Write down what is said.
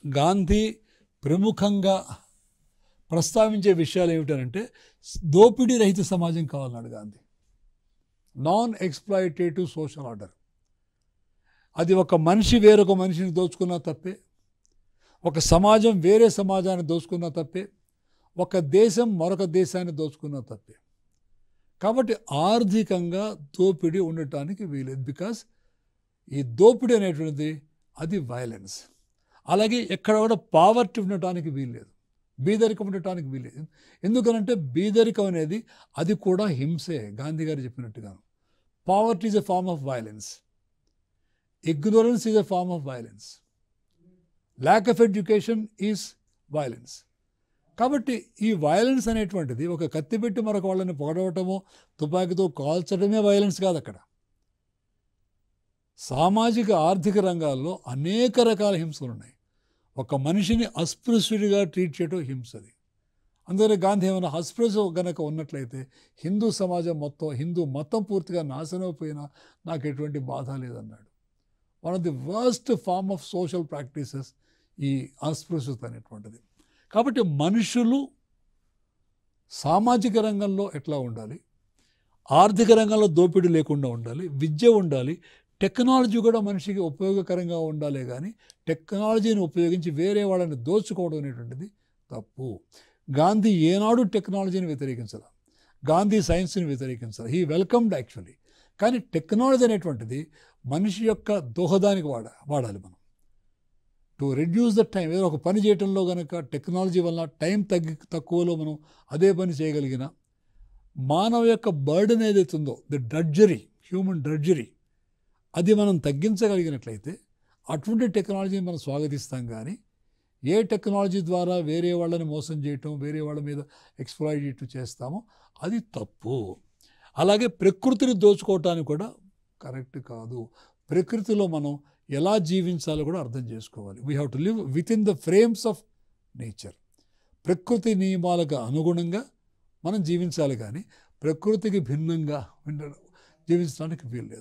గాంధీ ప్రముఖంగా ప్రస్తావించే విషయాలు ఏమిటంటే దోపిడీ రహిత సమాజం కావాలన్నాడు Gandhi. Non exploitative social order. అది ఒక మనిషి వేరొక మనిషిని దోచుకున్నా తప్పే, ఒక సమాజం వేరే సమాజాన్ని దోచుకున్నా తప్పే, ఒక దేశం మరొక దేశాన్ని దోచుకున్నా తప్పే. కాబట్టి ఆర్థికంగా దోపిడీ ఉండటానికి వీలేదు. బికాస్ ఈ దోపిడీ అనేటువంటిది అది వైలెన్స్. అలాగే ఎక్కడ కూడా పావర్టీ ఉండటానికి వీల్లేదు, బీదరికం ఉండటానికి వీల్లేదు. ఎందుకనంటే బీదరికం అనేది అది కూడా హింసే. గాంధీ గారు చెప్పినట్టుగా poverty is a form of violence, ignorance is a form of violence, lack of education is violence. కాబట్టి ఈ వైలెన్స్ అనేటువంటిది ఒక కత్తి పెట్టి మరొక వాళ్ళని పొగడవటమో తుపాకీతో కాల్చడమే వైలెన్స్ కాదు. అక్కడ సామాజిక ఆర్థిక రంగాల్లో అనేక రకాల హింసలు ఉన్నాయి. ఒక మనిషిని అస్పృశ్యుడిగా ట్రీట్ చేయడం హింసది. అందుకని గాంధీ ఏమైనా అస్పృశ్య కనుక ఉన్నట్లయితే హిందూ సమాజం మొత్తం, హిందూ మతం పూర్తిగా నాశనం అయిపోయినా నాకు ఎటువంటి బాధ లేదన్నాడు. One of the worst form of social practices ఈ అస్పృశ్యత అనేటువంటిది. కాబట్టి మనుషులు సామాజిక రంగంలో ఎట్లా ఉండాలి, ఆర్థిక రంగంలో దోపిడీ లేకుండా ఉండాలి, విద్య ఉండాలి, టెక్నాలజీ కూడా మనిషికి ఉపయోగకరంగా ఉండాలి. కానీ టెక్నాలజీని ఉపయోగించి వేరే వాళ్ళని దోచుకోవడం అనేటువంటిది తప్పు. గాంధీ ఏనాడు టెక్నాలజీని వ్యతిరేకించాలి, గాంధీ సైన్స్ని వ్యతిరేకించాలి. He welcomed actually. కానీ టెక్నాలజీ అనేటువంటిది మనిషి యొక్క దోహదానికి వాడాలి మనం. టు రెడ్యూస్ ద టైం, ఏదో ఒక పని చేయటంలో కనుక టెక్నాలజీ వల్ల టైం తక్కువలో మనం అదే పని చేయగలిగిన మానవ యొక్క బర్డెన్ ఏదైతే ఉందో, ది డ్రడ్జరీ, హ్యూమన్ డ్రడ్జరీ, అది మనం తగ్గించగలిగినట్లయితే అటువంటి టెక్నాలజీని మనం స్వాగతిస్తాం. కానీ ఏ టెక్నాలజీ ద్వారా వేరే వాళ్ళని మోసం చేయటం, వేరే వాళ్ళ మీద ఎక్స్‌ప్లాయిట్ చేస్తామో అది తప్పు. అలాగే ప్రకృతిని దోచుకోవటానికి కూడా కరెక్ట్ కాదు. ప్రకృతిలో మనం ఎలా జీవించాలో కూడా అర్థం చేసుకోవాలి. We have to live with in the frames of nature. ప్రకృతి నియమాలకు అనుగుణంగా మనం జీవించాలి. కానీ ప్రకృతికి భిన్నంగా జీవించడానికి వీల్లేదు.